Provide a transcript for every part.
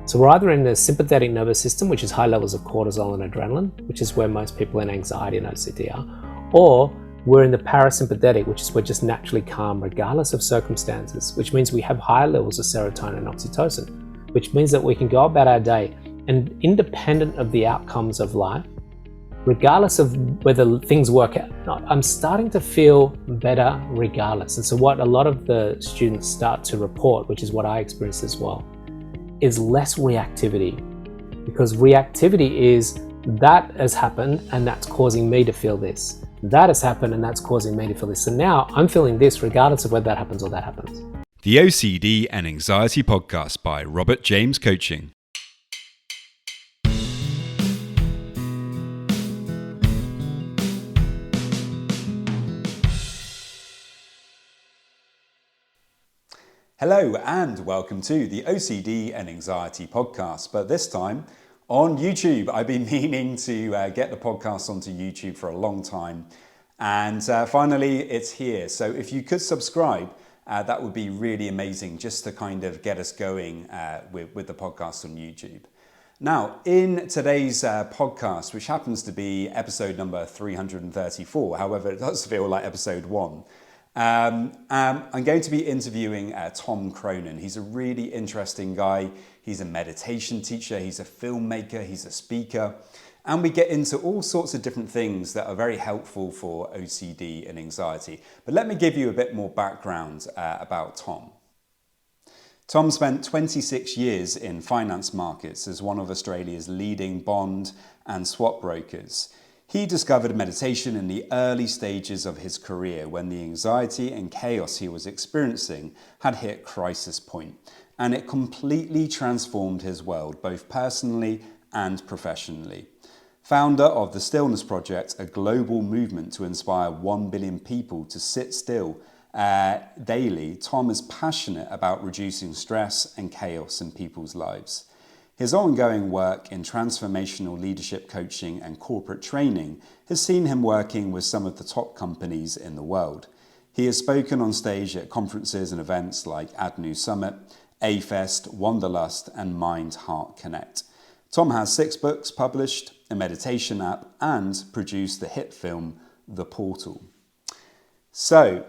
So we're either in the sympathetic nervous system, which is high levels of cortisol and adrenaline, which is where most people in anxiety and OCD are, or we're in the parasympathetic, which is we're just naturally calm regardless of circumstances, which means we have higher levels of serotonin and oxytocin, which means that we can go about our day and independent of the outcomes of life, regardless of whether things work out, I'm starting to feel better regardless. And so what a lot of the students start to report, which is what I experienced as well, is less reactivity. Because reactivity is that has happened and that's causing me to feel this. That has happened and that's causing me to feel this. So now I'm feeling this regardless of whether that happens or that happens. The OCD and Anxiety Podcast by Robert James Coaching. Hello and welcome to the OCD and Anxiety Podcast, but this time on YouTube. I've been meaning to get the podcast onto YouTube for a long time, and finally it's here. So if you could subscribe, that would be really amazing, just to kind of get us going with the podcast on YouTube. Now, in today's podcast, which happens to be episode number 334, however, it does feel like episode 1, I'm going to be interviewing Tom Cronin. He's a really interesting guy. He's a meditation teacher, he's a filmmaker, he's a speaker, and we get into all sorts of different things that are very helpful for OCD and anxiety. But let me give you a bit more background about Tom. Tom spent 26 years in finance markets as one of Australia's leading bond and swap brokers. He discovered meditation in the early stages of his career when the anxiety and chaos he was experiencing had hit crisis point, and it completely transformed his world, both personally and professionally. Founder of the Stillness Project, a global movement to inspire 1 billion people to sit still daily, Tom is passionate about reducing stress and chaos in people's lives. His ongoing work in transformational leadership coaching and corporate training has seen him working with some of the top companies in the world. He has spoken on stage at conferences and events like ADNU Summit, A-Fest, Wanderlust, and Mind Heart Connect. Tom has 6 books published, a meditation app, and produced the hit film, The Portal. So,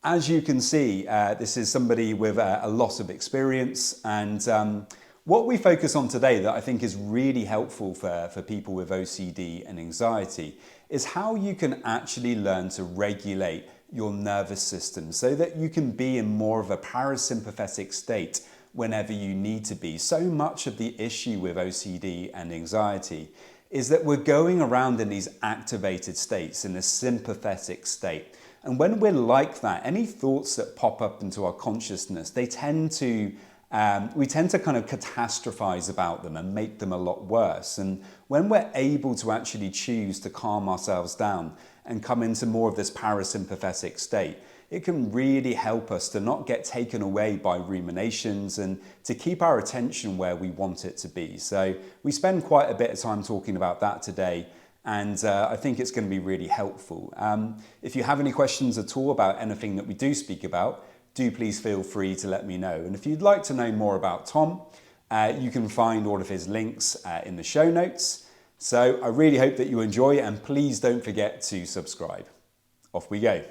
as you can see, this is somebody with a lot of experience, and what we focus on today that I think is really helpful for people with OCD and anxiety is how you can actually learn to regulate your nervous system so that you can be in more of a parasympathetic state whenever you need to be. So much of the issue with OCD and anxiety is that we're going around in these activated states, in a sympathetic state. And when we're like that, any thoughts that pop up into our consciousness, we tend to kind of catastrophize about them and make them a lot worse. And when we're able to actually choose to calm ourselves down and come into more of this parasympathetic state, it can really help us to not get taken away by ruminations and to keep our attention where we want it to be. So we spend quite a bit of time talking about that today, and I think it's going to be really helpful. If you have any questions at all about anything that we do speak about, do please feel free to let me know. And if you'd like to know more about Tom, you can find all of his links in the show notes. So I really hope that you enjoy it, and please don't forget to subscribe. Off we go.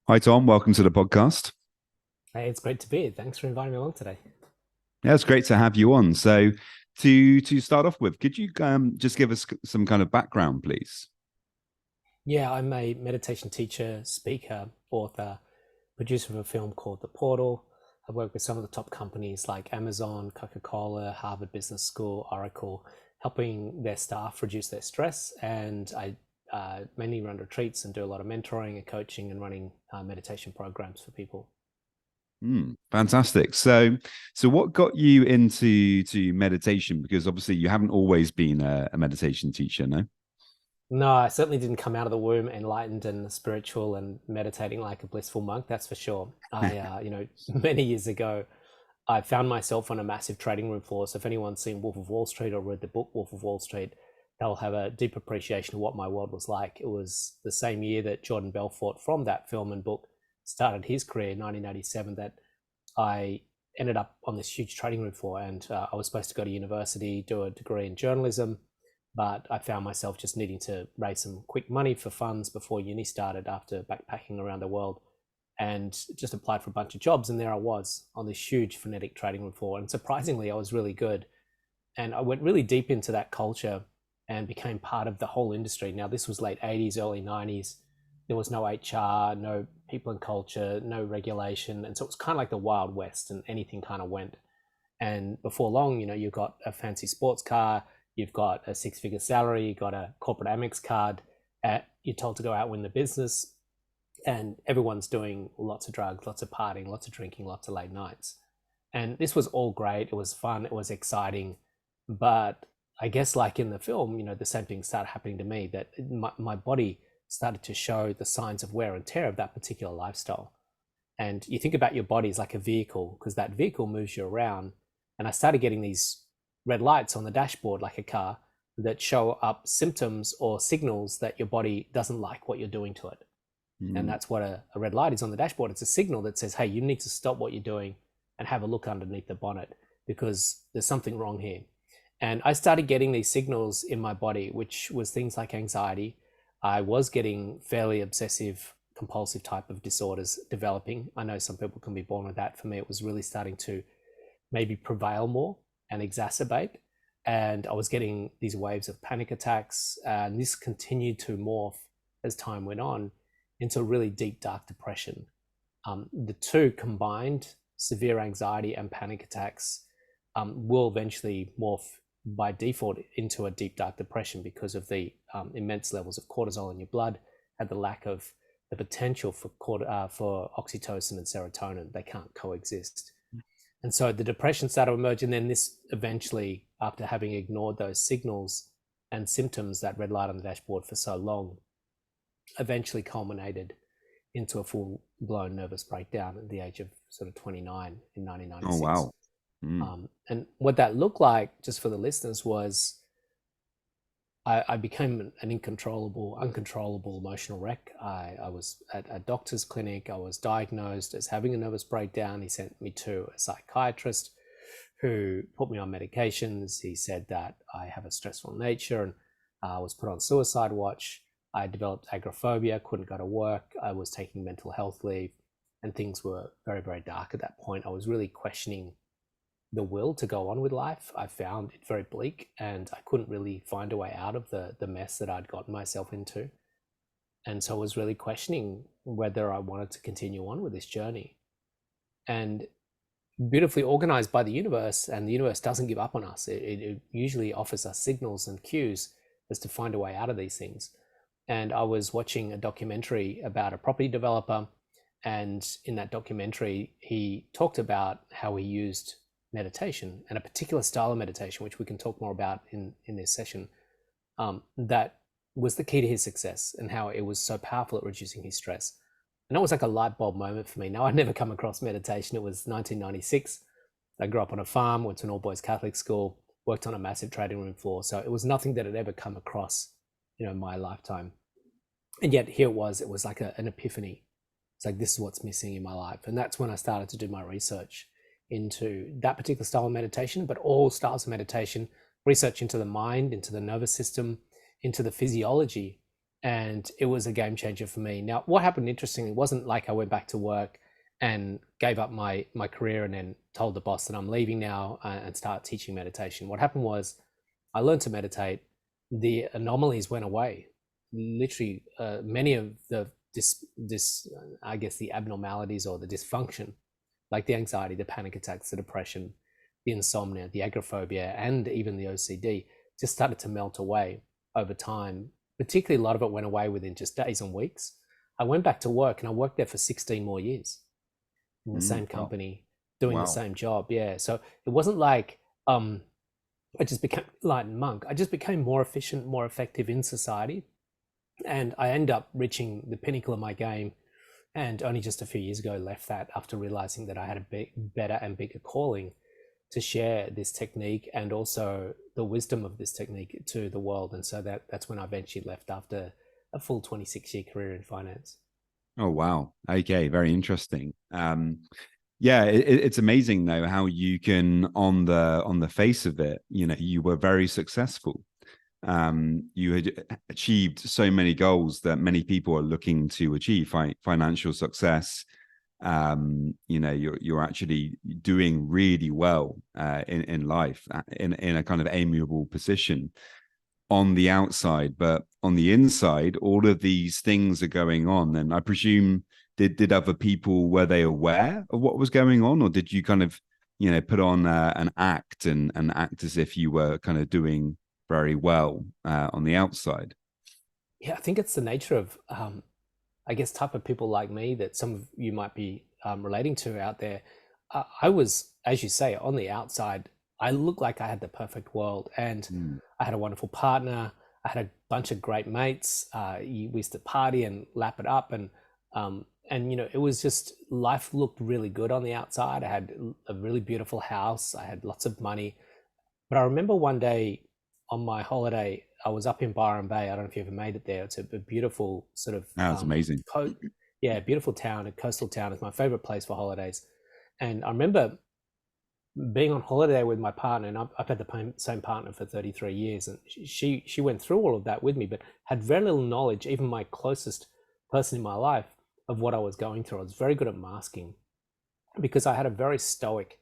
Hi Tom, welcome to the podcast. Hey, it's great to be here. Thanks for inviting me along today. Yeah, it's great to have you on. So to start off with, could you just give us some kind of background, please? Yeah, I'm a meditation teacher, speaker, author, producer of a film called The Portal. I've worked with some of the top companies like Amazon, Coca-Cola, Harvard Business School, Oracle, helping their staff reduce their stress. And I mainly run retreats and do a lot of mentoring and coaching and running meditation programs for people. Fantastic. So what got you into meditation? Because obviously you haven't always been a meditation teacher, no? No, I certainly didn't come out of the womb enlightened and spiritual and meditating like a blissful monk, that's for sure. I, many years ago, I found myself on a massive trading room floor. So if anyone's seen Wolf of Wall Street or read the book Wolf of Wall Street, they'll have a deep appreciation of what my world was like. It was the same year that Jordan Belfort from that film and book started his career in 1987 that I ended up on this huge trading room floor. And I was supposed to go to university, do a degree in journalism, but I found myself just needing to raise some quick money for funds before uni started after backpacking around the world, and just applied for a bunch of jobs. And there I was on this huge frenetic trading room floor. And surprisingly, I was really good. And I went really deep into that culture and became part of the whole industry. Now, this was late 80s, early 90s. There was no HR, no people and culture, no regulation. And so it was kind of like the Wild West, and anything kind of went. And before long, you've got a fancy sports car, you've got a six-figure salary, you've got a corporate Amex card, you're told to go out and win the business, and everyone's doing lots of drugs, lots of partying, lots of drinking, lots of late nights. And this was all great. It was fun. It was exciting. But I guess like in the film, the same thing started happening to me, that my body started to show the signs of wear and tear of that particular lifestyle. And you think about your body as like a vehicle, because that vehicle moves you around. And I started getting these red lights on the dashboard like a car that show up symptoms or signals that your body doesn't like what you're doing to it. And that's what a red light is on the dashboard. It's a signal that says, hey, you need to stop what you're doing and have a look underneath the bonnet, because there's something wrong here. And I started getting these signals in my body, which was things like anxiety. I was getting fairly obsessive compulsive type of disorders developing. I know some people can be born with that. For me, it was really starting to maybe prevail more and exacerbate. And I was getting these waves of panic attacks. And this continued to morph as time went on into really deep, dark depression. The two combined, severe anxiety and panic attacks, will eventually morph by default into a deep, dark depression because of the immense levels of cortisol in your blood and the lack of the potential for oxytocin and serotonin. They can't coexist. And so the depression started to emerge. And then this eventually, after having ignored those signals and symptoms, that red light on the dashboard for so long, eventually culminated into a full-blown nervous breakdown at the age of sort of 29 in 1996. Oh, wow. And what that looked like, just for the listeners, was I became an uncontrollable emotional wreck. I was at a doctor's clinic. I was diagnosed as having a nervous breakdown. He sent me to a psychiatrist who put me on medications. He said that I have a stressful nature, and I was put on suicide watch. I developed agoraphobia, couldn't go to work. I was taking mental health leave, and things were very, very dark at that point. I was really questioning the will to go on with life. I found it very bleak, and I couldn't really find a way out of the mess that I'd gotten myself into. And so I was really questioning whether I wanted to continue on with this journey. And beautifully organized by the universe, and the universe doesn't give up on us. It usually offers us signals and cues as to find a way out of these things. And I was watching a documentary about a property developer, and in that documentary, he talked about how he used meditation, and a particular style of meditation, which we can talk more about in this session, that was the key to his success, and how it was so powerful at reducing his stress. And that was like a light bulb moment for me. Now, I'd never come across meditation. It was 1996. I grew up on a farm, went to an all-boys Catholic school, worked on a massive trading room floor. So it was nothing that had ever come across, in my lifetime. And yet here it was like an epiphany. It's like, this is what's missing in my life. And that's when I started to do my research into that particular style of meditation, but all styles of meditation, research into the mind, into the nervous system, into the physiology. And it was a game changer for me. Now, what happened, interestingly, wasn't like I went back to work and gave up my career and then told the boss that I'm leaving now and start teaching meditation. What happened was I learned to meditate. The anomalies went away. Literally, many of the I guess the abnormalities or the dysfunction, like the anxiety, the panic attacks, the depression, the insomnia, the agoraphobia, and even the OCD, just started to melt away over time. Particularly, a lot of it went away within just days and weeks. I went back to work, and I worked there for 16 more years in the same company, doing the same job. Yeah. So it wasn't like I just became enlightened monk. I just became more efficient, more effective in society. And I ended up reaching the pinnacle of my game. And only just a few years ago left that after realizing that I had a better and bigger calling. to share this technique and also the wisdom of this technique to the world. And so that's when I eventually left after a full 26-year career in finance. Oh wow. Okay, very interesting. Yeah, it's amazing though how you can on the face of it, you were very successful. You had achieved so many goals that many people are looking to achieve, financial success. You're actually doing really well in life, in a kind of amiable position on the outside, but on the inside, all of these things are going on. And I presume, did other people, were they aware of what was going on, or did you kind of, put on an act and act as if you were kind of doing very well on the outside? Yeah, I think it's the nature of, I guess, type of people like me that some of you might be relating to out there. I was, as you say, on the outside, I looked like I had the perfect world, and Mm. I had a wonderful partner. I had a bunch of great mates. We used to party and lap it up, and it was just, life looked really good on the outside. I had a really beautiful house. I had lots of money. But I remember one day on my holiday, I was up in Byron Bay. I don't know if you ever made it there. It's a beautiful sort of That's amazing. yeah, beautiful town, a coastal town. It's my favorite place for holidays. And I remember being on holiday with my partner, and I've had the same partner for 33 years, and she went through all of that with me, but had very little knowledge, even my closest person in my life, of what I was going through. I was very good at masking because I had a very stoic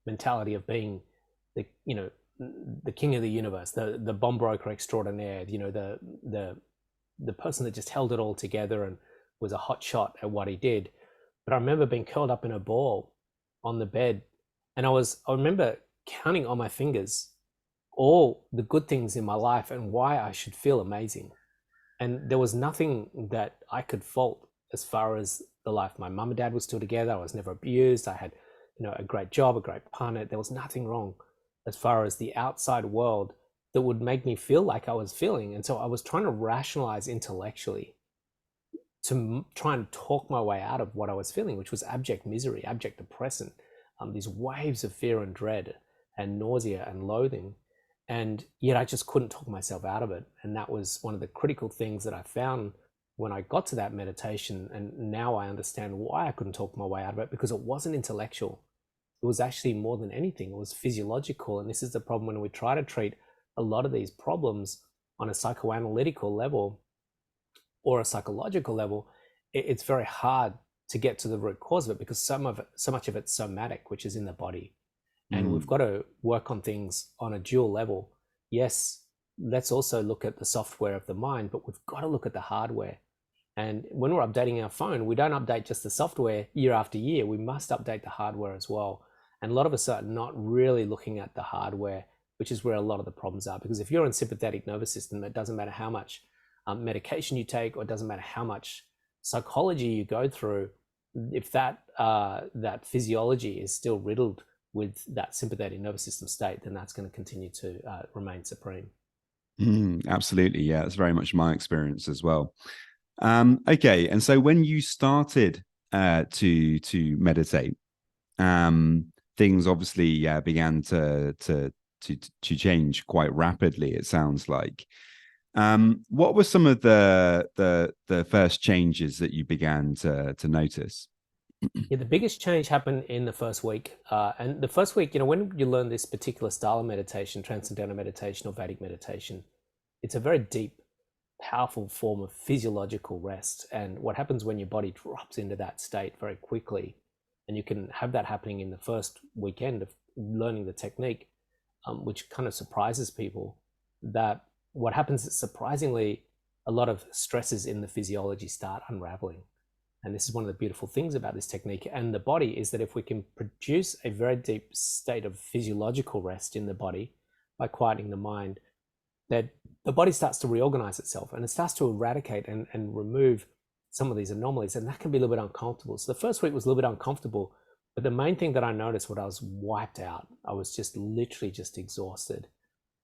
mentality of being the king of the universe, the bomb broker extraordinaire, the person that just held it all together and was a hot shot at what he did. But I remember being curled up in a ball on the bed, and I remember counting on my fingers all the good things in my life and why I should feel amazing. And there was nothing that I could fault as far as the life. My mum and dad were still together. I was never abused. I had, a great job, a great partner. There was nothing wrong as far as the outside world that would make me feel like I was feeling. And so I was trying to rationalize intellectually to try and talk my way out of what I was feeling, which was abject misery, abject depression, these waves of fear and dread and nausea and loathing. And yet I just couldn't talk myself out of it. And that was one of the critical things that I found when I got to that meditation. And now I understand why I couldn't talk my way out of it, because it wasn't intellectual. It was actually more than anything, it was physiological. And this is the problem when we try to treat a lot of these problems on a psychoanalytical level or a psychological level. It's very hard to get to the root cause of it, because so much of it's somatic, which is in the body. And we've got to work on things on a dual level. Yes, let's also look at the software of the mind, but we've got to look at the hardware. And when we're updating our phone, we don't update just the software year after year. We must update the hardware as well. And a lot of us are not really looking at the hardware, which is where a lot of the problems are. Because if you're in sympathetic nervous system, it doesn't matter how much medication you take, or it doesn't matter how much psychology you go through, if that physiology is still riddled with that sympathetic nervous system state, then that's going to continue to remain supreme. Absolutely, yeah, that's very much my experience as well. Okay, and so when you started to meditate, things obviously began to change quite rapidly. It sounds like. What were some of the first changes that you began to notice? Yeah, the biggest change happened in the first week. And the first week, when you learn this particular style of meditation, transcendental meditation or Vedic meditation, it's a very deep, powerful form of physiological rest. And what happens when your body drops into that state very quickly, and you can have that happening in the first weekend of learning the technique, which kind of surprises people, that what happens is, surprisingly, a lot of stresses in the physiology start unraveling. And this is one of the beautiful things about this technique and the body, is that if we can produce a very deep state of physiological rest in the body by quieting the mind, that the body starts to reorganize itself, and it starts to eradicate and remove some of these anomalies. And that can be a little bit uncomfortable. So the first week was a little bit uncomfortable, but the main thing that I noticed was I was wiped out. I was just literally just exhausted.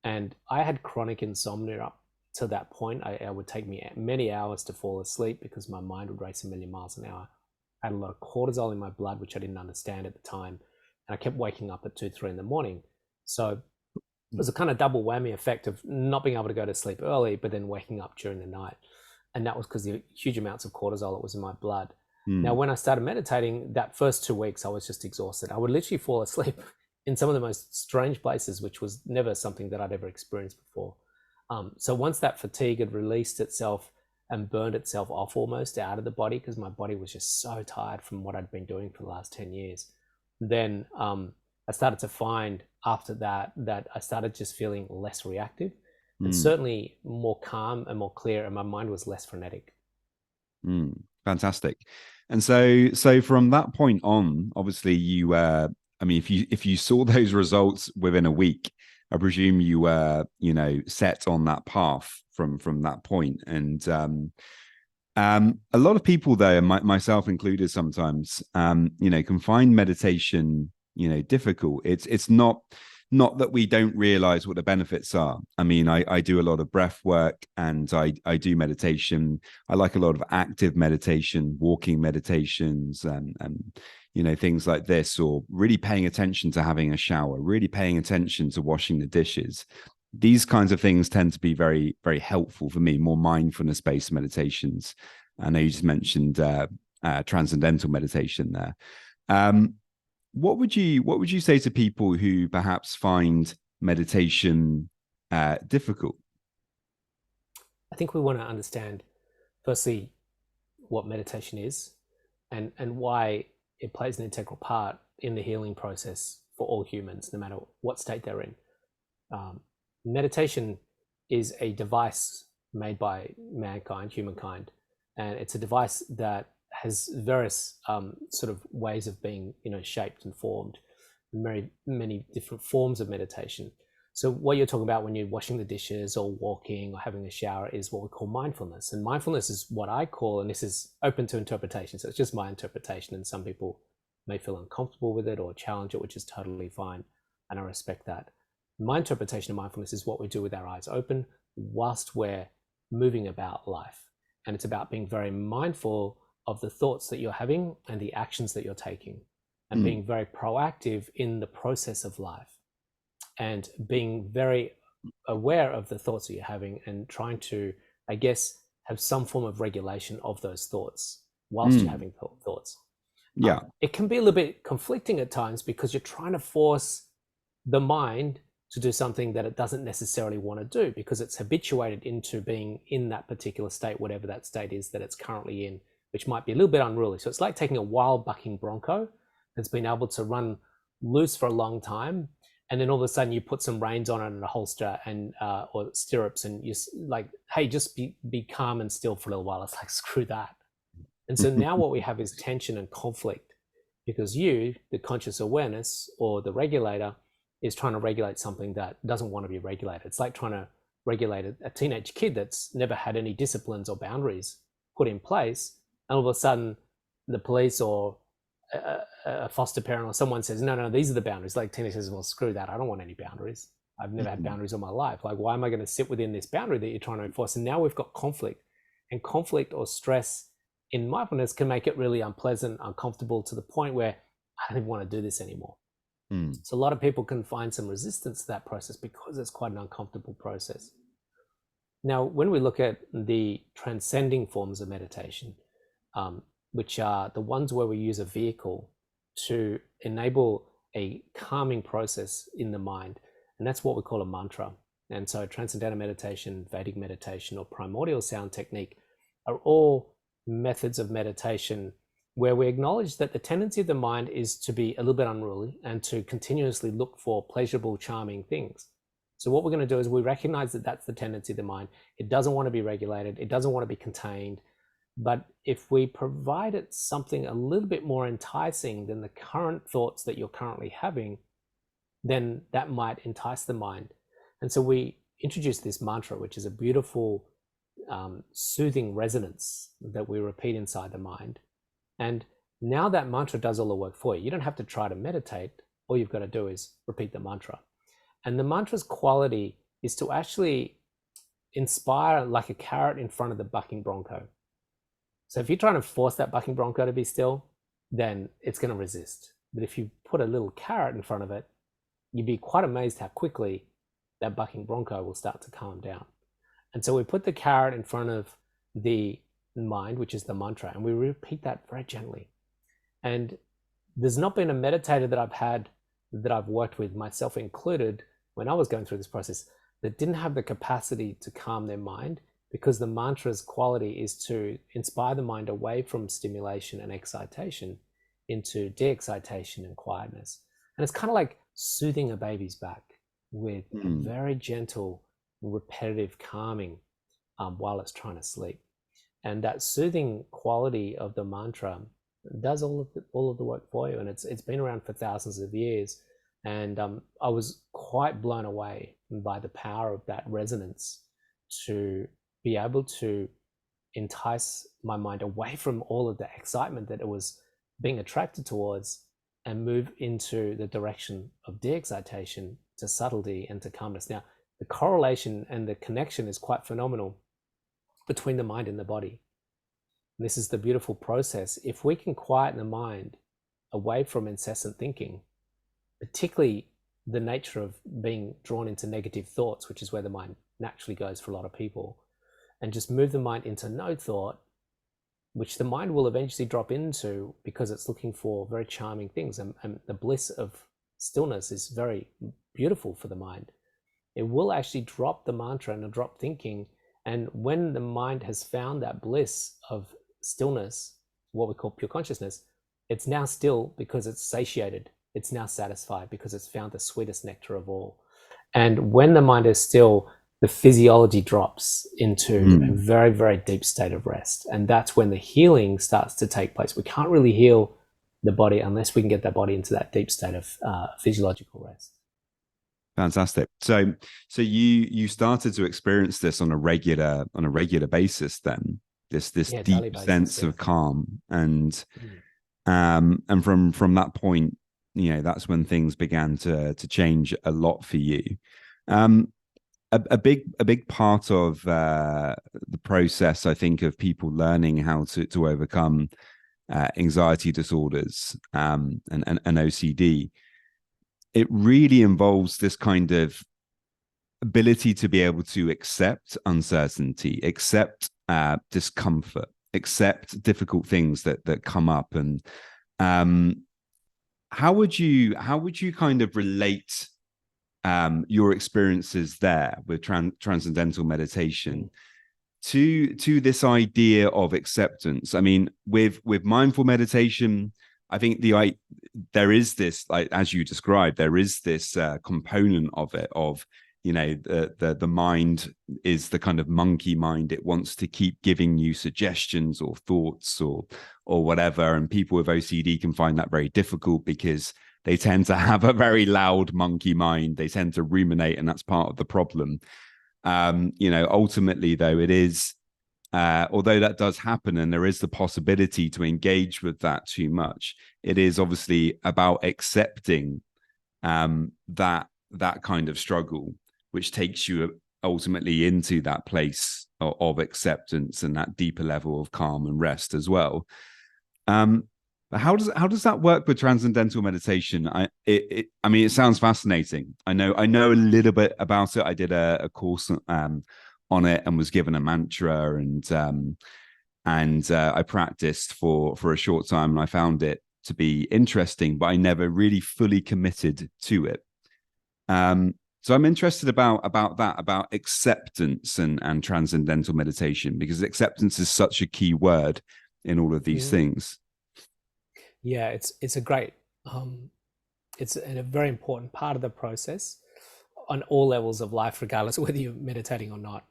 And I had chronic insomnia up to that point. It would take me many hours to fall asleep because my mind would race a million miles an hour. I had a lot of cortisol in my blood, which I didn't understand at the time. and I kept waking up at 2, 3 in the morning. So it was a kind of double whammy effect of not being able to go to sleep early, but then waking up during the night. And that was because the huge amounts of cortisol that was in my blood. Now, when I started meditating, that first 2 weeks, I was just exhausted. I would literally fall asleep in some of the most strange places, which was never something that I'd ever experienced before. So once that fatigue had released itself and burned itself off almost out of the body, because my body was just so tired from what I'd been doing for the last 10 years, then I started to find after that I started just feeling less reactive and certainly more calm and more clear, and my mind was less frenetic. Fantastic. And so from that point on, obviously you I mean, if you saw those results within a week, I presume you were, set on that path from that point. And a lot of people, though, myself included, sometimes can find meditation difficult. It's not that we don't realize what the benefits are. I mean, I do a lot of breath work, and I do meditation. I like a lot of active meditation, walking meditations, and things like this, or really paying attention to having a shower, really paying attention to washing the dishes. These kinds of things tend to be very, very helpful for me, more mindfulness-based meditations. I know you just mentioned transcendental meditation there. What would you say to people who perhaps find meditation difficult? I think we want to understand, firstly, what meditation is and why it plays an integral part in the healing process for all humans, no matter what state they're in. Meditation is a device made by mankind, humankind, and it's a device that has various sort of ways of being, shaped and formed, very many different forms of meditation. So what you're talking about when you're washing the dishes or walking or having a shower is what we call mindfulness. And mindfulness is what I call, and this is open to interpretation, so it's just my interpretation, and some people may feel uncomfortable with it or challenge it, which is totally fine, and I respect that. My interpretation of mindfulness is what we do with our eyes open whilst we're moving about life. And it's about being very mindful of the thoughts that you're having and the actions that you're taking, and being very proactive in the process of life, and being very aware of the thoughts that you're having and trying to, I guess, have some form of regulation of those thoughts whilst you're having thoughts. Yeah. It can be a little bit conflicting at times because you're trying to force the mind to do something that it doesn't necessarily want to do because it's habituated into being in that particular state, whatever that state is that it's currently in, which might be a little bit unruly. So it's like taking a wild bucking bronco that's been able to run loose for a long time, and then all of a sudden you put some reins on it and a holster and or stirrups, and you're like, hey, just be calm and still for a little while. It's like, screw that. And so now what we have is tension and conflict, because you, the conscious awareness or the regulator, is trying to regulate something that doesn't want to be regulated. It's like trying to regulate a teenage kid that's never had any disciplines or boundaries put in place, and all of a sudden the police or a foster parent or someone says, no, these are the boundaries. Like teenage says, well, screw that. I don't want any boundaries. I've never had boundaries all my life. Like, why am I going to sit within this boundary that you're trying to enforce? And now we've got conflict, and conflict or stress in mindfulness can make it really unpleasant, uncomfortable, to the point where I don't even want to do this anymore. So a lot of people can find some resistance to that process because it's quite an uncomfortable process. Now, when we look at the transcending forms of meditation, which are the ones where we use a vehicle to enable a calming process in the mind, and that's what we call a mantra. And so transcendental meditation, Vedic meditation, or primordial sound technique are all methods of meditation where we acknowledge that the tendency of the mind is to be a little bit unruly and to continuously look for pleasurable, charming things. So what we're going to do is we recognize that that's the tendency of the mind. It doesn't want to be regulated. It doesn't want to be contained. But if we provide it something a little bit more enticing than the current thoughts that you're currently having, then that might entice the mind. And so we introduce this mantra, which is a beautiful, soothing resonance that we repeat inside the mind. And now that mantra does all the work for you. You don't have to try to meditate. All you've got to do is repeat the mantra. And the mantra's quality is to actually inspire like a carrot in front of the bucking bronco. So if you're trying to force that bucking bronco to be still, then it's going to resist, that if you put a little carrot in front of it, you'd be quite amazed how quickly that bucking bronco will start to calm down. And so we put the carrot in front of the mind, which is the mantra, and we repeat that very gently. And there's not been a meditator that I've had, that I've worked with, myself included, when I was going through this process, that didn't have the capacity to calm their mind, because the mantra's quality is to inspire the mind away from stimulation and excitation into de-excitation and quietness. And it's kind of like soothing a baby's back with a very gentle, repetitive calming while it's trying to sleep. And that soothing quality of the mantra does all of the work for you. And it's been around for thousands of years. And I was quite blown away by the power of that resonance to be able to entice my mind away from all of the excitement that it was being attracted towards, and move into the direction of de-excitation, to subtlety and to calmness. Now, the correlation and the connection is quite phenomenal between the mind and the body. And this is the beautiful process. If we can quieten the mind away from incessant thinking, particularly the nature of being drawn into negative thoughts, which is where the mind naturally goes for a lot of people, and just move the mind into no thought, which the mind will eventually drop into because it's looking for very charming things. And the bliss of stillness is very beautiful for the mind. It will actually drop the mantra and drop thinking. And when the mind has found that bliss of stillness, what we call pure consciousness, it's now still because it's satiated. It's now satisfied because it's found the sweetest nectar of all. And when the mind is still, the physiology drops into a very, very deep state of rest. And that's when the healing starts to take place. We can't really heal the body unless we can get that body into that deep state of physiological rest. Fantastic. So you started to experience this on a regular basis then, this deep basis, sense of calm. And from that point, that's when things began to change a lot for you. A big part of the process, I think, of people learning how to overcome anxiety disorders and OCD, it really involves this kind of ability to be able to accept uncertainty, accept discomfort, accept difficult things that come up. And how would you kind of relate your experiences there with transcendental meditation to this idea of acceptance? I mean, with mindful meditation, I think there is this, like as you described, there is this component of it of, the mind is the kind of monkey mind. It wants to keep giving you suggestions or thoughts or whatever. And people with OCD can find that very difficult because they tend to have a very loud monkey mind. They tend to ruminate, and that's part of the problem. Ultimately, though, it is, although that does happen and there is the possibility to engage with that too much, it is obviously about accepting that kind of struggle, which takes you ultimately into that place of acceptance and that deeper level of calm and rest as well. How does that work with transcendental meditation? I mean, it sounds fascinating. I know a little bit about it. I did a course on it and was given a mantra, and I practiced for a short time, and I found it to be interesting, but I never really fully committed to it. So I'm interested about that, about acceptance and transcendental meditation, because acceptance is such a key word in all of these things. Yeah, it's a great, it's a very important part of the process on all levels of life, regardless of whether you're meditating or not,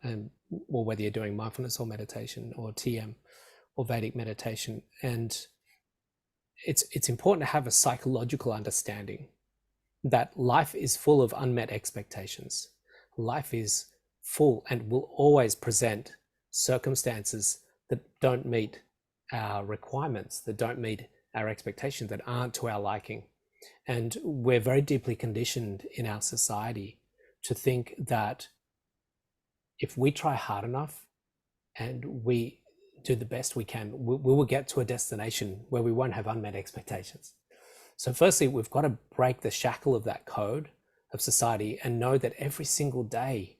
or whether you're doing mindfulness or meditation or TM or Vedic meditation. And it's important to have a psychological understanding that life is full of unmet expectations. Life is full and will always present circumstances that don't meet our requirements, that don't meet our expectations, that aren't to our liking. And we're very deeply conditioned in our society to think that if we try hard enough and we do the best we can, we will get to a destination where we won't have unmet expectations. So firstly, we've got to break the shackle of that code of society and know that every single day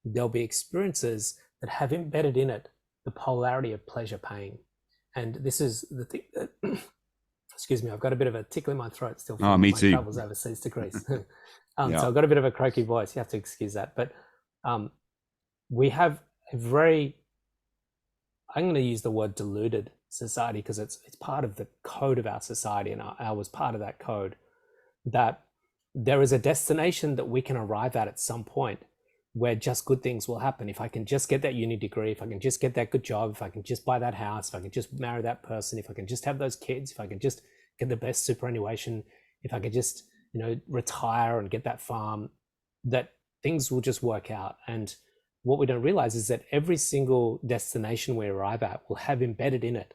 there'll be experiences that have embedded in it the polarity of pleasure pain. And this is the thing that, excuse me, I've got a bit of a tickle in my throat still from me my too. travels overseas to Greece. Yeah. So I've got a bit of a croaky voice. You have to excuse that. But we have a very, I'm going to use the word deluded society because it's part of the code of our society, and I was part of that code, that there is a destination that we can arrive at some point where just good things will happen. If I can just get that uni degree, if I can just get that good job, if I can just buy that house, if I can just marry that person, if I can just have those kids, if I can just get the best superannuation, if I could just, retire and get that farm, that things will just work out. And what we don't realize is that every single destination we arrive at will have embedded in it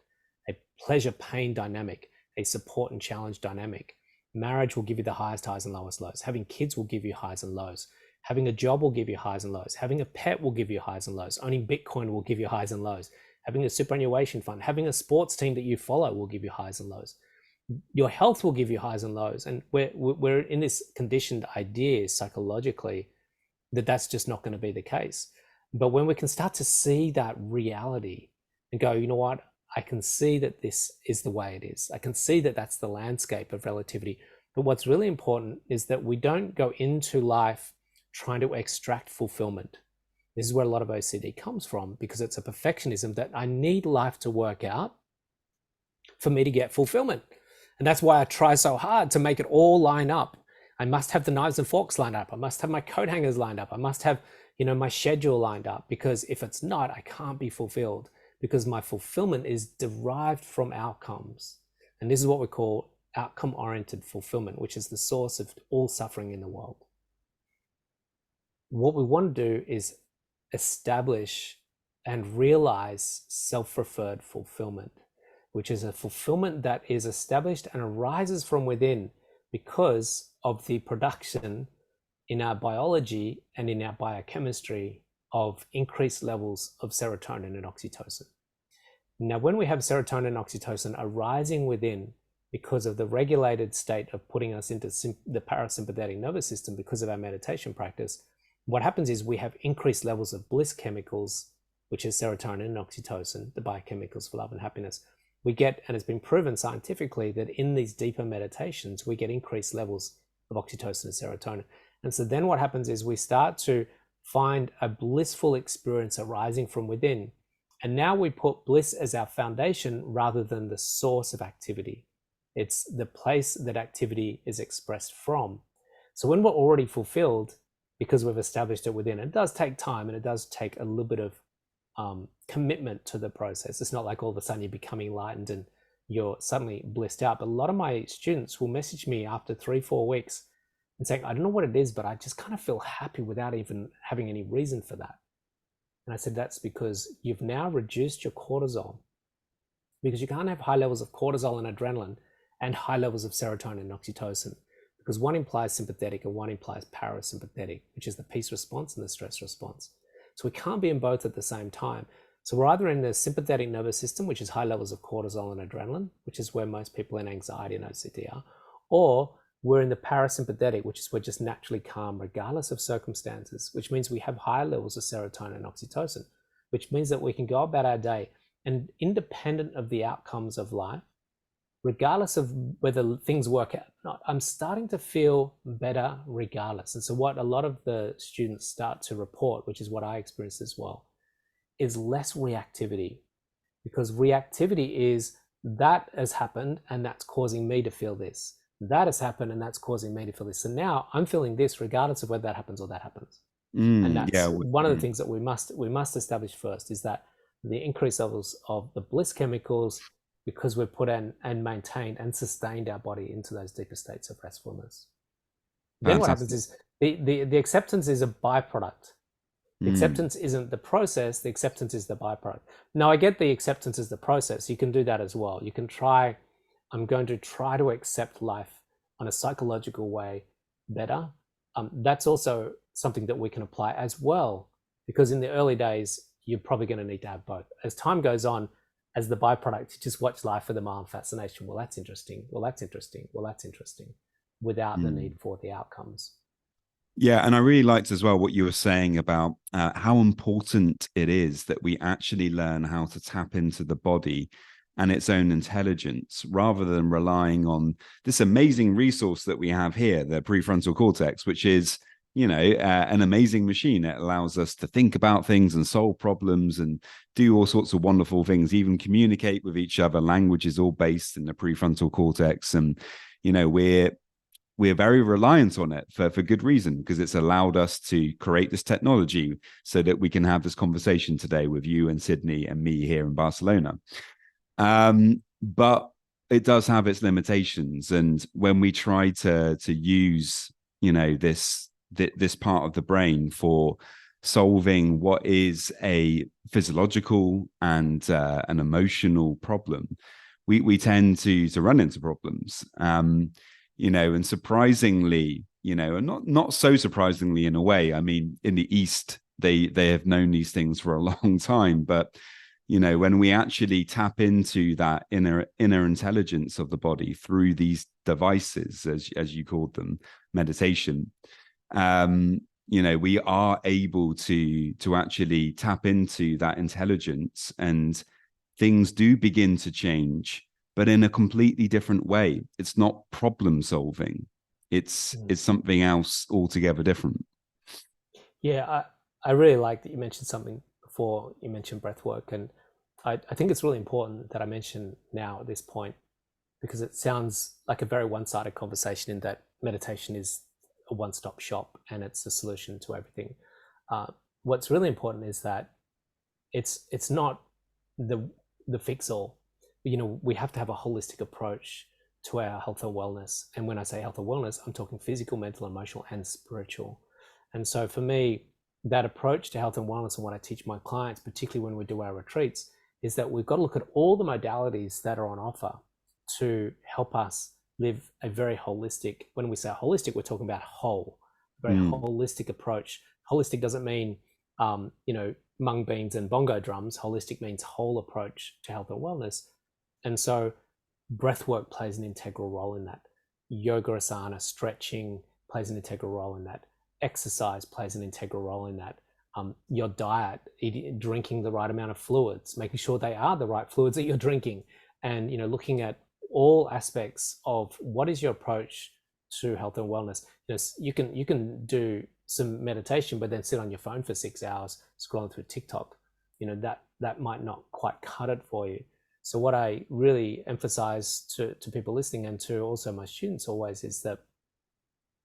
a pleasure pain dynamic, a support and challenge dynamic. Marriage will give you the highest highs and lowest lows. Having kids will give you highs and lows. Having a job will give you highs and lows. Having a pet will give you highs and lows. Owning Bitcoin will give you highs and lows. Having a superannuation fund, having a sports team that you follow will give you highs and lows. Your health will give you highs and lows. And we're in this conditioned idea psychologically that that's just not going to be the case. But when we can start to see that reality and go, you know what, I can see that this is the way it is. I can see that that's the landscape of relativity. But what's really important is that we don't go into life trying to extract fulfillment. This is where a lot of OCD comes from, because it's a perfectionism that I need life to work out for me to get fulfillment. And that's why I try so hard to make it all line up. I must have the knives and forks lined up. I must have my coat hangers lined up. I must have, my schedule lined up, because if it's not, I can't be fulfilled, because my fulfillment is derived from outcomes. And this is what we call outcome-oriented fulfillment, which is the source of all suffering in the world. What we want to do is establish and realize self-referred fulfillment, which is a fulfillment that is established and arises from within because of the production in our biology and in our biochemistry of increased levels of serotonin and oxytocin. Now, when we have serotonin and oxytocin arising within because of the regulated state of putting us into the parasympathetic nervous system because of our meditation practice, what happens is we have increased levels of bliss chemicals, which is serotonin and oxytocin, the biochemicals for love and happiness. We get, and it's been proven scientifically, that in these deeper meditations, we get increased levels of oxytocin and serotonin. And so then what happens is we start to find a blissful experience arising from within. And now we put bliss as our foundation rather than the source of activity. It's the place that activity is expressed from. So when we're already fulfilled, because we've established it within, it does take time and it does take a little bit of commitment to the process. It's not like all of a sudden you're becoming enlightened and you're suddenly blissed out. But a lot of my students will message me after 3-4 weeks and saying, I don't know what it is, but I just kind of feel happy without even having any reason for that. And I said, that's because you've now reduced your cortisol, because you can't have high levels of cortisol and adrenaline and high levels of serotonin and oxytocin, because one implies sympathetic and one implies parasympathetic, which is the peace response and the stress response. So we can't be in both at the same time. So we're either in the sympathetic nervous system, which is high levels of cortisol and adrenaline, which is where most people in anxiety and OCD are, or we're in the parasympathetic, which is we're just naturally calm regardless of circumstances, which means we have higher levels of serotonin and oxytocin, which means that we can go about our day and independent of the outcomes of life, regardless of whether things work out or not, I'm starting to feel better regardless. And so what a lot of the students start to report, which is what I experienced as well, is less reactivity, because reactivity is that has happened and that's causing me to feel this. That has happened and that's causing me to feel this. So now I'm feeling this regardless of whether that happens or that happens. And that's one of the things that we must establish first, is that the increased levels of the bliss chemicals, because we've put in and maintained and sustained our body into those deeper states of restfulness. Then what happens is the acceptance is a byproduct. The acceptance isn't the process, the acceptance is the byproduct. Now, I get the acceptance is the process. You can do that as well. You can try, I'm going to try to accept life on a psychological way better. That's also something that we can apply as well, because in the early days, you're probably going to need to have both. As time goes on, as the byproduct, you just watch life with a mild fascination. Well, that's interesting. Well, that's interesting. Well, that's interesting, without the need for the outcomes. Yeah, and I really liked as well what you were saying about how important it is that we actually learn how to tap into the body and its own intelligence, rather than relying on this amazing resource that we have here, the prefrontal cortex, which is, an amazing machine. It allows us to think about things and solve problems and do all sorts of wonderful things, even communicate with each other. Language is all based in the prefrontal cortex, and we're very reliant on it for good reason, because it's allowed us to create this technology so that we can have this conversation today with you in Sydney and me here in Barcelona. But it does have its limitations. And when we try to use, this part of the brain for solving what is a physiological and an emotional problem, we tend to run into problems. And surprisingly, and not so surprisingly in a way. I mean, in the East, they have known these things for a long time. But, when we actually tap into that inner intelligence of the body through these devices, as you called them, meditation, we are able to actually tap into that intelligence, and things do begin to change, but in a completely different way. It's not problem solving. It's something else altogether different. Yeah, I really like that you mentioned something before. You mentioned breath work, and I think it's really important that I mention now at this point, because it sounds like a very one-sided conversation in that meditation is a one-stop shop and it's a solution to everything. What's really important is that it's not the fix-all. We have to have a holistic approach to our health and wellness. And when I say health and wellness, I'm talking physical, mental, emotional, and spiritual. And so for me, that approach to health and wellness, and what I teach my clients, particularly when we do our retreats, is that we've got to look at all the modalities that are on offer to help us live a very holistic. When we say holistic, we're talking about whole, very holistic approach. Holistic doesn't mean, mung beans and bongo drums. Holistic means whole approach to health and wellness. And so breath work plays an integral role in that. Yoga asana, stretching plays an integral role in that. Exercise plays an integral role in that. Your diet, drinking the right amount of fluids, making sure they are the right fluids that you're drinking, and looking at all aspects of what is your approach to health and wellness. You can do some meditation, but then sit on your phone for 6 hours scrolling through TikTok. That might not quite cut it for you. So what I really emphasize to people listening, and to also my students always, is that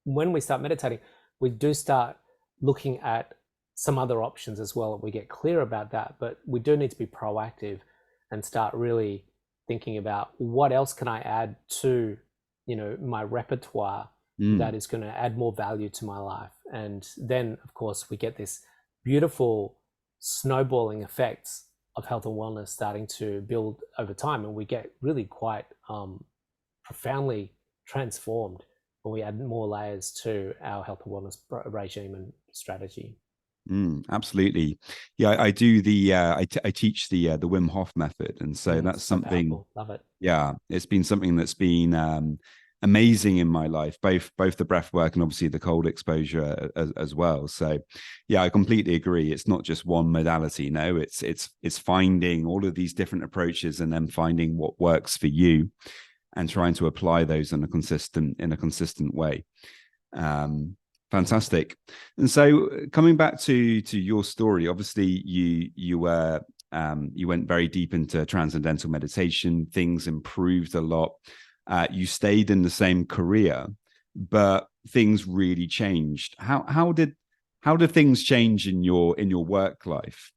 when we start meditating, we do start looking at some other options as well. We get clear about that, but we do need to be proactive and start really thinking about what else can I add to, my repertoire that is going to add more value to my life. And then, of course, we get this beautiful snowballing effects of health and wellness starting to build over time, and we get really quite profoundly transformed when we add more layers to our health and wellness regime and strategy. Absolutely. Yeah, I do I teach the Wim Hof method, and so that's something. Powerful. Love it. Yeah, it's been something that's been amazing in my life, both the breath work and obviously the cold exposure as well. So yeah, I completely agree. It's not just one modality. No, it's finding all of these different approaches and then finding what works for you and trying to apply those in a consistent way. Fantastic. And so coming back to your story, obviously you went very deep into transcendental meditation. Things improved a lot. You stayed in the same career, but things really changed. How did things change in your work life?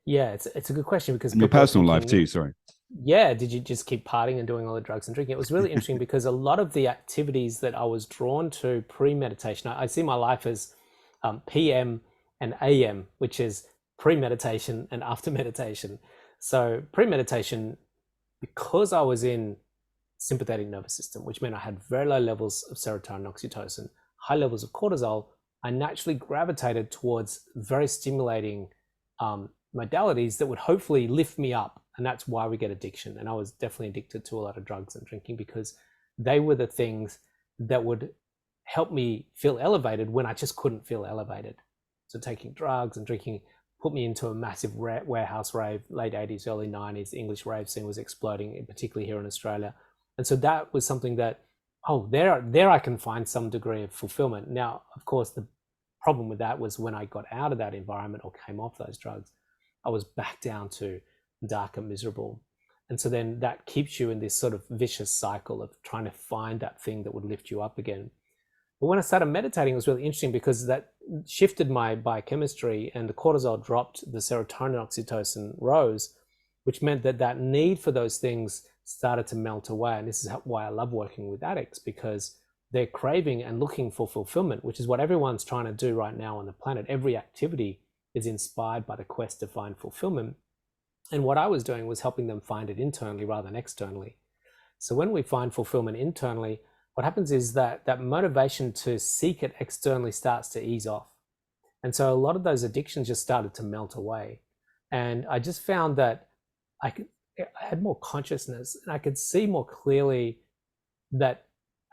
Yeah, it's a good question, because in your personal life too. Sorry. Yeah, did you just keep partying and doing all the drugs and drinking? It was really interesting because a lot of the activities that I was drawn to pre-meditation, I see my life as PM and AM, which is pre-meditation and after meditation. So pre-meditation, because I was in sympathetic nervous system, which meant I had very low levels of serotonin, oxytocin, high levels of cortisol, I naturally gravitated towards very stimulating modalities that would hopefully lift me up And that's why we get addiction. And I was definitely addicted to a lot of drugs and drinking because they were the things that would help me feel elevated when I just couldn't feel elevated. So taking drugs and drinking put me into a massive warehouse rave, late 80s, early 90s. The English rave scene was exploding, particularly here in Australia. And so that was something that, there I can find some degree of fulfillment. Now, of course, the problem with that was when I got out of that environment or came off those drugs, I was back down to dark and miserable. And so then that keeps you in this sort of vicious cycle of trying to find that thing that would lift you up again. But when I started meditating, it was really interesting because that shifted my biochemistry, and the cortisol dropped, the serotonin, oxytocin rose, which meant that that need for those things started to melt away. And this is why I love working with addicts, because they're craving and looking for fulfillment, which is what everyone's trying to do right now on the planet. Every activity is inspired by the quest to find fulfillment. And what I was doing was helping them find it internally rather than externally. So when we find fulfillment internally, what happens is that that motivation to seek it externally starts to ease off. And so a lot of those addictions just started to melt away. And I just found that I had more consciousness, and I could see more clearly that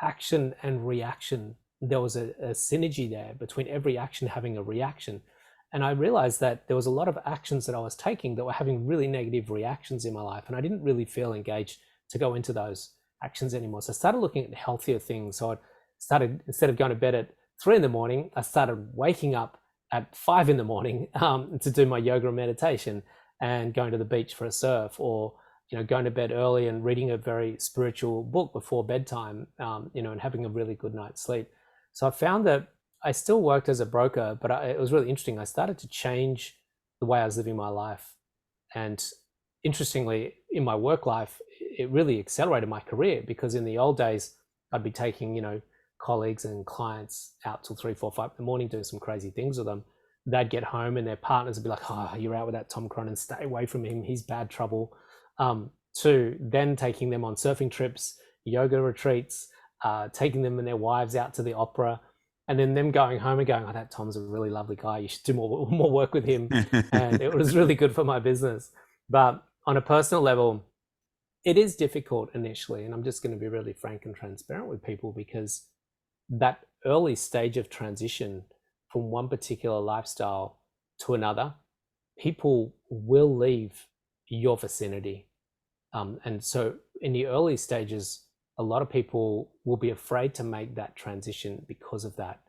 action and reaction, there was a synergy there between every action having a reaction. And I realized that there was a lot of actions that I was taking that were having really negative reactions in my life. And I didn't really feel engaged to go into those actions anymore. So I started looking at healthier things. So I started, instead of going to bed at 3 a.m, I started waking up at 5 a.m. To do my yoga and meditation, and going to the beach for a surf, or going to bed early and reading a very spiritual book before bedtime, and having a really good night's sleep. So I found that I still worked as a broker, but it was really interesting. I started to change the way I was living my life. And interestingly, in my work life, it really accelerated my career, because in the old days, I'd be taking, colleagues and clients out till 3, 4, 5 in the morning, doing some crazy things with them. They'd get home and their partners would be like, "Oh, you're out with that Tom Cronin, stay away from him, he's bad trouble." To then taking them on surfing trips, yoga retreats, taking them and their wives out to the opera, and then them going home and going, "Oh, that Tom's a really lovely guy, you should do more work with him." And it was really good for my business. But on a personal level, it is difficult initially. And I'm just going to be really frank and transparent with people, because that early stage of transition from one particular lifestyle to another, people will leave your vicinity. And so in the early stages, a lot of people will be afraid to make that transition because of that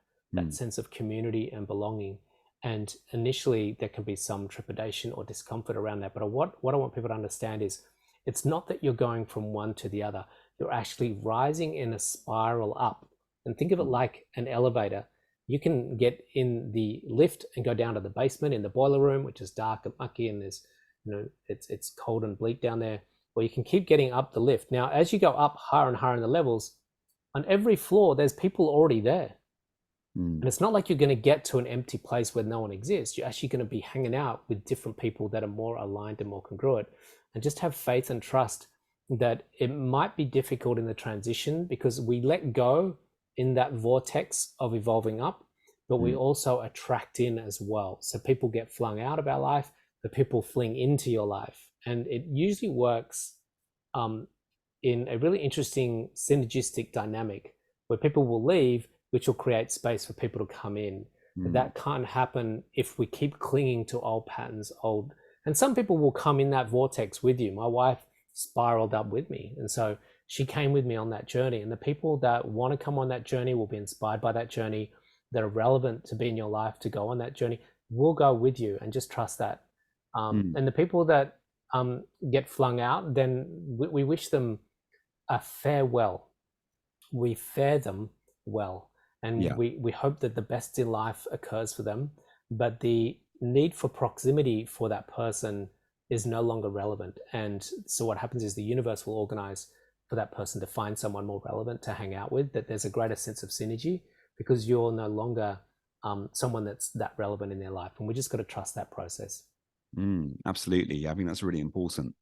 sense of community and belonging. And initially there can be some trepidation or discomfort around that. But what I want people to understand is, it's not that you're going from one to the other. You're actually rising in a spiral up. And think of it like an elevator. You can get in the lift and go down to the basement in the boiler room, which is dark and mucky, and there's, it's cold and bleak down there. Or you can keep getting up the lift. Now, as you go up higher and higher in the levels, on every floor, there's people already there. And it's not like you're going to get to an empty place where no one exists. You're actually going to be hanging out with different people that are more aligned and more congruent. And just have faith and trust that it might be difficult in the transition, because we let go in that vortex of evolving up, but we also attract in as well. So people get flung out of our life, but people fling into your life. And it usually works in a really interesting synergistic dynamic where people will leave, which will create space for people to come in. But that can't happen if we keep clinging to old patterns, and some people will come in that vortex with you. My wife spiraled up with me, and so she came with me on that journey. And the people that want to come on that journey will be inspired by that journey, that are relevant to be in your life to go on that journey, will go with you, and just trust that. And the people that get flung out, then we wish them a farewell. We fare them well, and we hope that the best in life occurs for them. But the need for proximity for that person is no longer relevant. And so what happens is the universe will organize for that person to find someone more relevant to hang out with, that there's a greater sense of synergy, because you're no longer someone that's that relevant in their life. And we just got to trust that process. Absolutely. I think that's really important.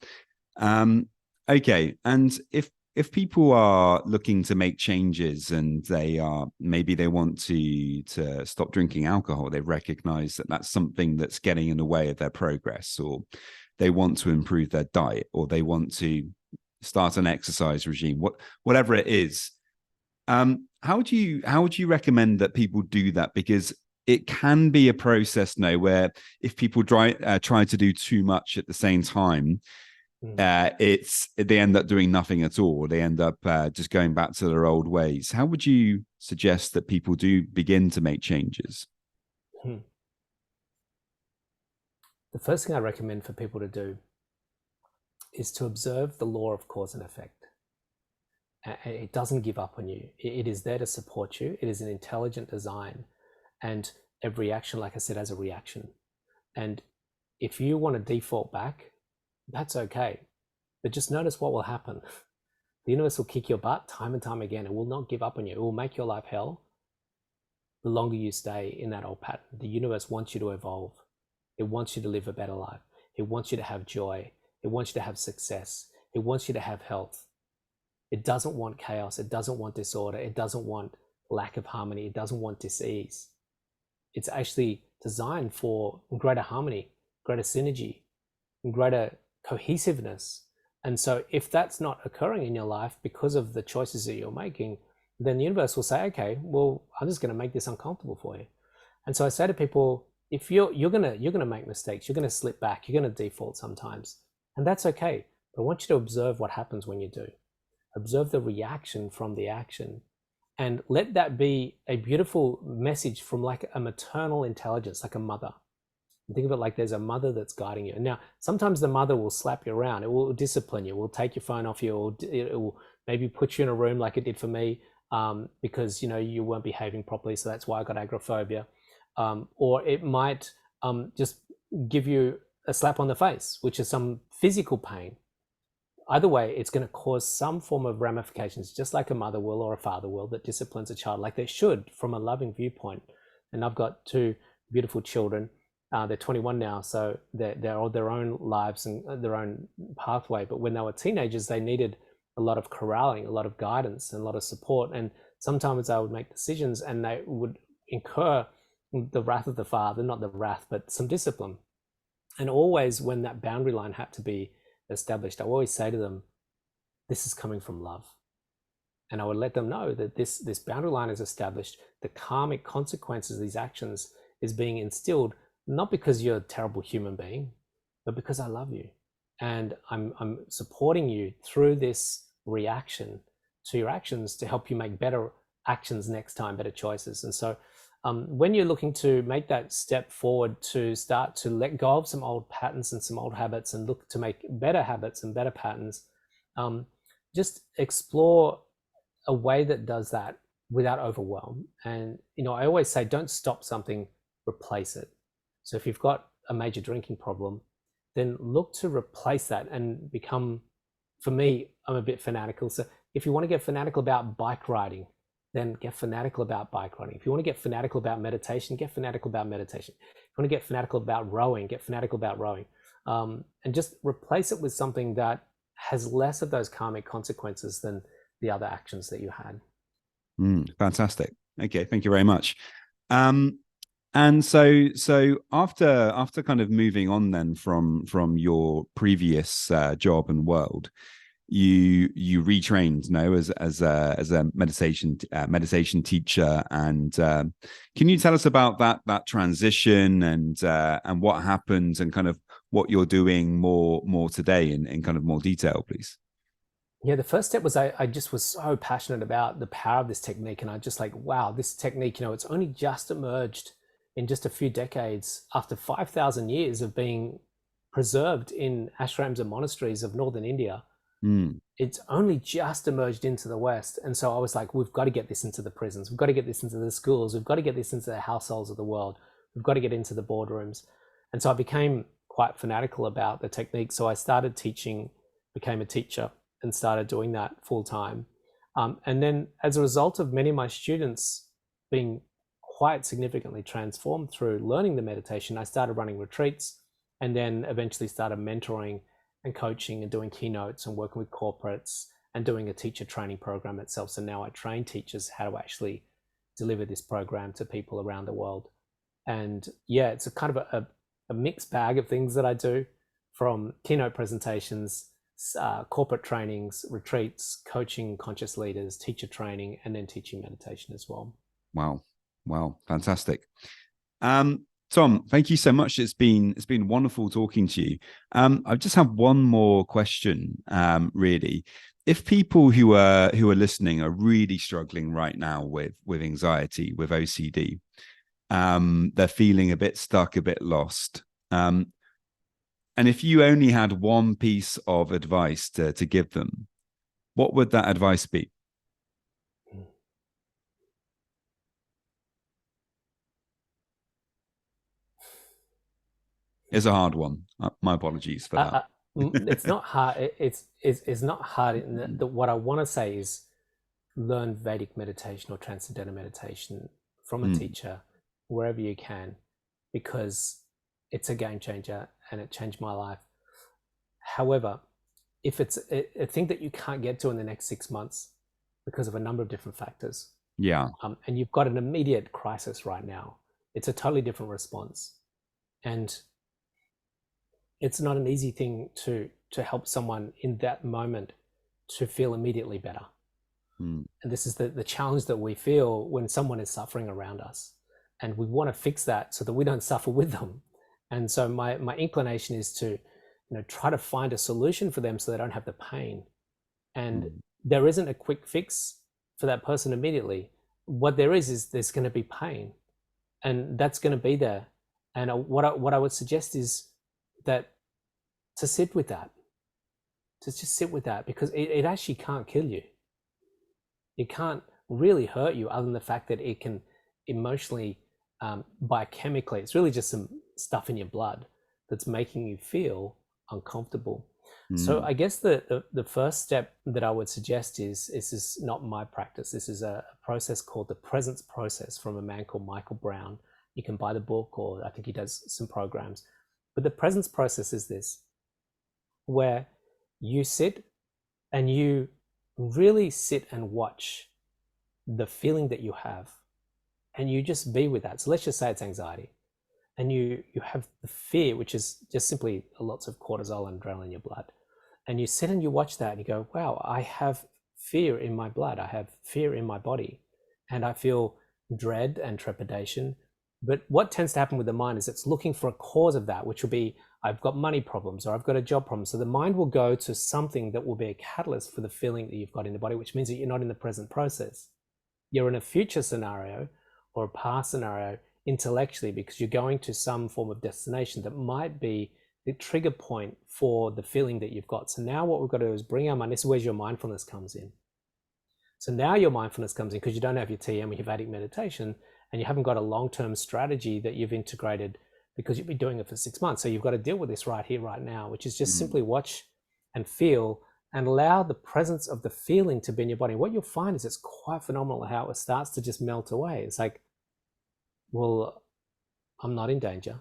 Okay. And if people are looking to make changes, and maybe they want to stop drinking alcohol, they recognize that that's something that's getting in the way of their progress, or they want to improve their diet, or they want to start an exercise regime, whatever it is. How would you recommend that people do that? Because it can be a process now where if people try to do too much at the same time, they end up doing nothing at all. They end up just going back to their old ways. How would you suggest that people do begin to make changes? The first thing I recommend for people to do is to observe the law of cause and effect. It doesn't give up on you. It is there to support you. It is an intelligent design, and every action, like I said, has a reaction. And if you want to default back, that's okay, but just notice what will happen. The universe will kick your butt time and time again. It will not give up on you. It will make your life hell the longer you stay in that old pattern. The universe wants you to evolve. It wants you to live a better life. It wants you to have joy. It wants you to have success. It wants you to have health. It doesn't want chaos. It doesn't want disorder. It doesn't want lack of harmony. It doesn't want dis-ease. It's actually designed for greater harmony, greater synergy, and greater cohesiveness. And so if that's not occurring in your life because of the choices that you're making, then the universe will say, okay, well, I'm just going to make this uncomfortable for you. And so I say to people, if you're going to make mistakes, you're going to slip back, you're going to default sometimes, and that's okay. But I want you to observe what happens when you do. Observe the reaction from the action, and let that be a beautiful message from like a maternal intelligence, like a mother. Think of it like there's a mother that's guiding you. Now, sometimes the mother will slap you around. It will discipline you. It will take your phone off you. Or it will maybe put you in a room like it did for me because you weren't behaving properly. So that's why I got agoraphobia. Or it might just give you a slap on the face, which is some physical pain. Either way, it's going to cause some form of ramifications, just like a mother will or a father will, that disciplines a child like they should from a loving viewpoint. And I've got two beautiful children. They're 21 now, so they're all their own lives and their own pathway. But when they were teenagers, they needed a lot of corralling, a lot of guidance, and a lot of support. And sometimes I would make decisions and they would incur the wrath of the father, not the wrath, but some discipline. And always when that boundary line had to be established, I always say to them, this is coming from love. And I would let them know that this boundary line is established. The karmic consequences of these actions is being instilled, not because you're a terrible human being, but because I love you. And I'm supporting you through this reaction to your actions to help you make better actions next time, better choices. And so when you're looking to make that step forward to start to let go of some old patterns and some old habits and look to make better habits and better patterns, just explore a way that does that without overwhelm. And, I always say, don't stop something, replace it. So if you've got a major drinking problem, then look to replace that and become, for me, I'm a bit fanatical. So if you want to get fanatical about bike riding, then get fanatical about bike riding. If you want to get fanatical about meditation, get fanatical about meditation. If you want to get fanatical about rowing, get fanatical about rowing. And just replace it with something that has less of those karmic consequences than the other actions that you had. Fantastic. Okay, thank you very much. And so after kind of moving on then from your previous job and world, you retrained now as a meditation teacher, and can you tell us about that transition and what happened and kind of what you're doing more today in kind of more detail, please? Yeah, the first step was I just was so passionate about the power of this technique, and I just like, wow, this technique, it's only just emerged in just a few decades after 5,000 years of being preserved in ashrams and monasteries of northern India. It's only just emerged into the West. And so I was like, we've got to get this into the prisons. We've got to get this into the schools. We've got to get this into the households of the world. We've got to get into the boardrooms. And so I became quite fanatical about the technique. So I started teaching, became a teacher, and started doing that full time. And then as a result of many of my students being quite significantly transformed through learning the meditation, I started running retreats and then eventually started mentoring and coaching and doing keynotes and working with corporates and doing a teacher training program itself. So now I train teachers how to actually deliver this program to people around the world. And yeah, it's a kind of a mixed bag of things that I do, from keynote presentations, corporate trainings, retreats, coaching conscious leaders, teacher training, and then teaching meditation as well. Wow, fantastic. Tom, thank you so much. It's been wonderful talking to you. I just have one more question, really. If people who are listening are really struggling right now with anxiety, with OCD, they're feeling a bit stuck, a bit lost. And if you only had one piece of advice to give them, what would that advice be? It's a hard one. My apologies for that. It's not hard. It's not hard. What I want to say is learn Vedic meditation or transcendental meditation from a teacher wherever you can, because it's a game changer and it changed my life. However, if it's a thing that you can't get to in the next 6 months because of a number of different factors, and you've got an immediate crisis right now, it's a totally different response. And it's not an easy thing to help someone in that moment to feel immediately better. And this is the challenge that we feel when someone is suffering around us, and we want to fix that so that we don't suffer with them. And so my inclination is to try to find a solution for them so they don't have the pain. And there isn't a quick fix for that person immediately. What there is there's going to be pain, and that's going to be there. And what I would suggest is that to sit with that, to just sit with that, because it actually can't kill you. It can't really hurt you other than the fact that it can emotionally, biochemically, it's really just some stuff in your blood that's making you feel uncomfortable. So I guess the first step that I would suggest is, this is not my practice. This is a process called the presence process from a man called Michael Brown. You can buy the book, or I think he does some programs. But the presence process is this, where you sit and you really sit and watch the feeling that you have, and you just be with that. So let's just say it's anxiety, and you have the fear, which is just simply lots of cortisol and adrenaline in your blood. And you sit and you watch that and you go, wow, I have fear in my blood. I have fear in my body, and I feel dread and trepidation. But what tends to happen with the mind is it's looking for a cause of that, which will be, I've got money problems, or I've got a job problem. So the mind will go to something that will be a catalyst for the feeling that you've got in the body, which means that you're not in the present process. You're in a future scenario or a past scenario intellectually, because you're going to some form of destination that might be the trigger point for the feeling that you've got. So now what we've got to do is bring our mind, this is where your mindfulness comes in. So now your mindfulness comes in because you don't have your TM or your Vedic meditation, and you haven't got a long-term strategy that you've integrated because you've been doing it for 6 months. So you've got to deal with this right here, right now, which is just simply watch and feel and allow the presence of the feeling to be in your body. What you'll find is it's quite phenomenal how it starts to just melt away. It's like, well, I'm not in danger.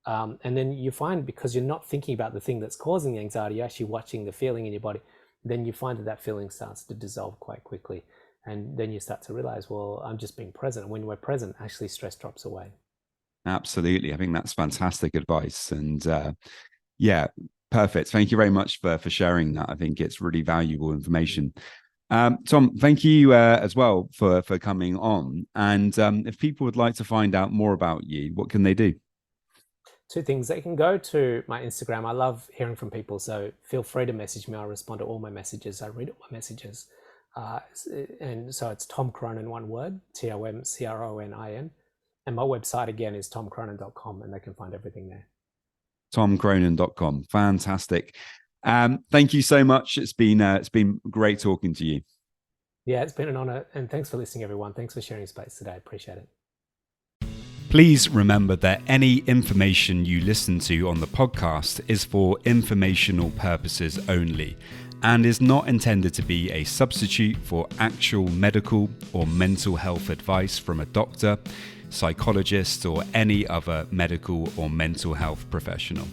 And then you find, because you're not thinking about the thing that's causing the anxiety, you're actually watching the feeling in your body, then you find that feeling starts to dissolve quite quickly. And then you start to realize, well, I'm just being present. And when we're present, actually stress drops away. Absolutely. I think that's fantastic advice. And yeah, perfect. Thank you very much for sharing that. I think it's really valuable information. Tom, thank you as well for coming on. And if people would like to find out more about you, what can they do? Two things. They can go to my Instagram. I love hearing from people, so feel free to message me. I respond to all my messages. I read all my messages. And so it's Tom Cronin, one word, TomCronin. And my website again is tomcronin.com, and they can find everything there. tomcronin.com. Fantastic. Thank you so much. It's been great talking to you. Yeah, it's been an honor. And thanks for listening, everyone. Thanks for sharing space today. Appreciate it. Please remember that any information you listen to on the podcast is for informational purposes only and is not intended to be a substitute for actual medical or mental health advice from a doctor, psychologist, or any other medical or mental health professional.